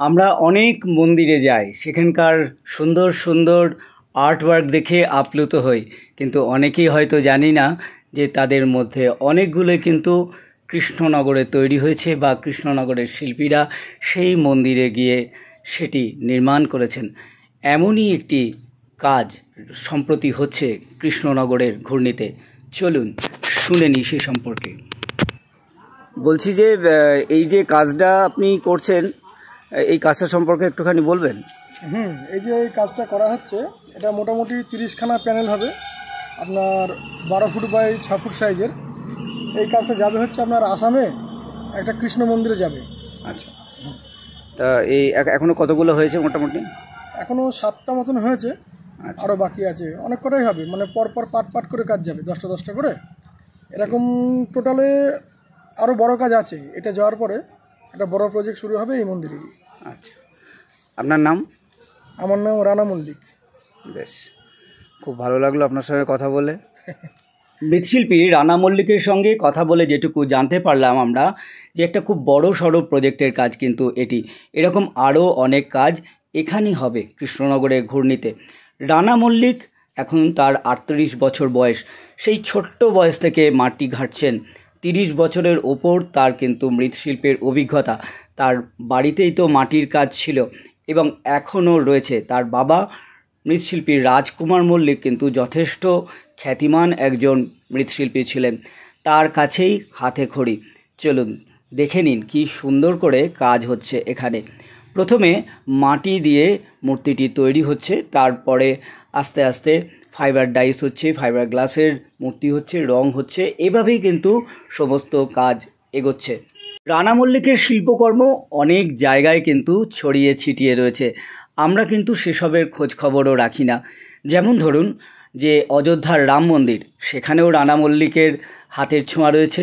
আমরা অনেক মন্দিরে যাই, সেখানকার সুন্দর সুন্দর আর্টওয়ার্ক দেখে আপ্লুত হই, কিন্তু অনেকেই হয়তো জানি না যে তাদের মধ্যে অনেকগুলো কিন্তু কৃষ্ণনগরে তৈরি হয়েছে বা কৃষ্ণনগরের শিল্পীরা সেই মন্দিরে গিয়ে সেটি নির্মাণ করেছেন। এমনই একটি কাজ সম্প্রতি হচ্ছে কৃষ্ণনগরের ঘূর্ণিতে। চলুন শুনে নিই সে সম্পর্কে। বলছি যে এই যে কাজটা আপনি করছেন, এই কাজটা সম্পর্কে একটুখানি বলবেন? এই যে এই কাজটা করা হচ্ছে, এটা মোটামুটি 30খানা প্যানেল হবে, আপনার 12 ফুট বাই 6 ফুট সাইজের। এই কাজটা যাবে হচ্ছে আপনার আসামে একটা কৃষ্ণ মন্দিরে যাবে। আচ্ছা, তা এই এখনো কতগুলো হয়েছে মোটামুটি? এখনও 7টা মতন হয়েছে, আচ্ছা, আরও বাকি আছে, অনেক কটাই হবে, মানে পরপর পাট পাট করে কাজ যাবে, 10টা 10টা করে এরকম। টোটালে আরও বড় কাজ আছে, এটা যাওয়ার পরে একটা বড় প্রজেক্ট শুরু হবে এই মন্দিরেরই। আচ্ছা, আপনার নাম? আমার নাম রানা মল্লিক। বেশ, খুব ভালো লাগলো আপনার সঙ্গে কথা বলে। মৃৎশিল্পী রানা মল্লিকের সঙ্গে কথা বলে যেটুকু জানতে পারলাম আমরা, যে একটা খুব বড় সড়ো প্রজেক্টের কাজ কিন্তু এটি। এরকম আরও অনেক কাজ এখানেই হবে কৃষ্ণনগরের ঘূর্ণিতে। রানা মল্লিক এখন তার 38 বছর বয়স। সেই ছোট্ট বয়স থেকে মাটি ঘাঁটছেন। 30 বছরের ওপর তার কিন্তু মৃৎশিল্পের অভিজ্ঞতা। তার বাড়িতেই তো মাটির কাজ ছিল এবং এখনও রয়েছে। তার বাবা মৃৎশিল্পী রাজকুমার মল্লিক কিন্তু যথেষ্ট খ্যাতিমান একজন মৃৎশিল্পী ছিলেন। তার কাছেই হাতে খড়ি। চলুন দেখে নিন কী সুন্দর করে কাজ হচ্ছে এখানে। প্রথমে মাটি দিয়ে মূর্তিটি তৈরি হচ্ছে, তারপরে আস্তে আস্তে ফাইবার ডাইস হচ্ছে, ফাইবার গ্লাসের মূর্তি হচ্ছে, রং হচ্ছে, এভাবেই কিন্তু সমস্ত কাজ এগোচ্ছে। রানা মল্লিকের শিল্পকর্ম অনেক জায়গায় কিন্তু ছড়িয়ে ছিটিয়ে রয়েছে। আমরা কিন্তু সেসবের খোঁজ খবরও রাখি না। যেমন ধরুন যে অযোধ্যার রাম মন্দির, সেখানেও রানা মল্লিকের হাতের ছোঁয়া রয়েছে।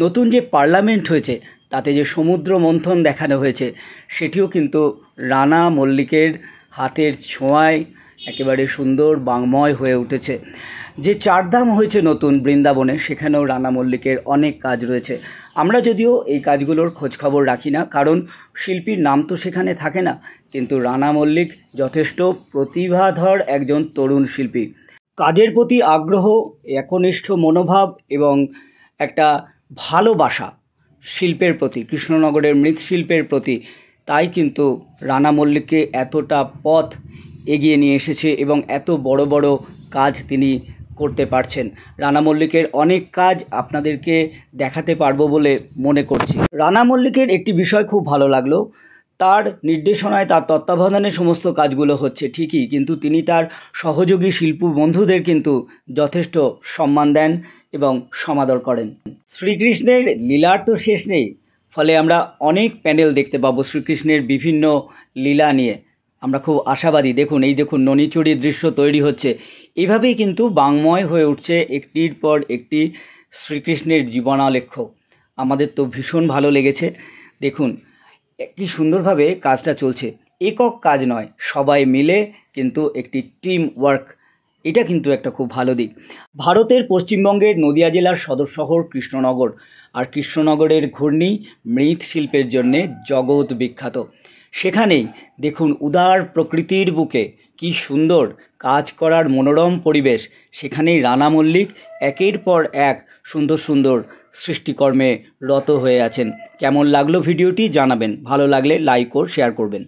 নতুন যে পার্লামেন্ট হয়েছে, তাতে যে সমুদ্র মন্থন দেখানো হয়েছে, সেটিও কিন্তু রানা মল্লিকের হাতের ছোঁয়ায় একেবারে সুন্দর বাংময় হয়ে উঠেছে। যে চারধাম হয়েছে নতুন বৃন্দাবনে, সেখানেও রানা মল্লিকের অনেক কাজ রয়েছে। আমরা যদিও এই কাজগুলোর খোঁজখবর রাখি না, কারণ শিল্পীর নাম তো সেখানে থাকে না, কিন্তু রানা মল্লিক যথেষ্ট প্রতিভাধর একজন তরুণ শিল্পী। কাজের প্রতি আগ্রহ, একনিষ্ঠ মনোভাব এবং একটা ভালোবাসা শিল্পের প্রতি, কৃষ্ণনগরের মৃৎশিল্পের প্রতি, তাই কিন্তু রানা মল্লিককে এতটা পথ এগিয়ে নিয়ে এসেছে এবং এত বড় বড় কাজ তিনি করতে পারছেন। রানা মল্লিকের অনেক কাজ আপনাদেরকে দেখাতে পারবো বলে মনে করছি। রানা মল্লিকের একটি বিষয় খুব ভালো লাগলো, তার নির্দেশনায়, তার তত্ত্বাবধানে সমস্ত কাজগুলো হচ্ছে ঠিকই, কিন্তু তিনি তার সহযোগী শিল্পী বন্ধুদের কিন্তু যথেষ্ট সম্মান দেন এবং সমাদর করেন। শ্রীকৃষ্ণের লীলার তো শেষ নেই, ফলে আমরা অনেক প্যানেল দেখতে পাবো শ্রীকৃষ্ণের বিভিন্ন লীলা নিয়ে। আমরা খুব আশাবাদী। দেখুন, এই দেখুন ননিচুরির দৃশ্য তৈরি হচ্ছে। এইভাবেই কিন্তু বাংময় হয়ে উঠছে একটির পর একটি শ্রীকৃষ্ণের জীবনালেখ্য। আমাদের তো ভীষণ ভালো লেগেছে। দেখুন কি সুন্দরভাবে কাজটা চলছে। একক কাজ নয়, সবাই মিলে কিন্তু একটি টিম ওয়ার্ক। এটা কিন্তু একটা খুব ভালো দিক। ভারতের পশ্চিমবঙ্গের নদিয়া জেলার সদর শহর কৃষ্ণনগর, আর কৃষ্ণনগরের ঘূর্ণি মৃৎশিল্পের জন্যে জগৎ বিখ্যাত। সেখানেই দেখুন উদার প্রকৃতির বুকে কি সুন্দর কাজ করার মনোরম পরিবেশ। সেখানেই রানা মল্লিক একের পর এক সুন্দর সুন্দর সৃষ্টিকর্মে রত হয়ে আছেন। কেমন লাগলো ভিডিওটি জানাবেন, ভালো লাগলে লাইক ও শেয়ার করবেন।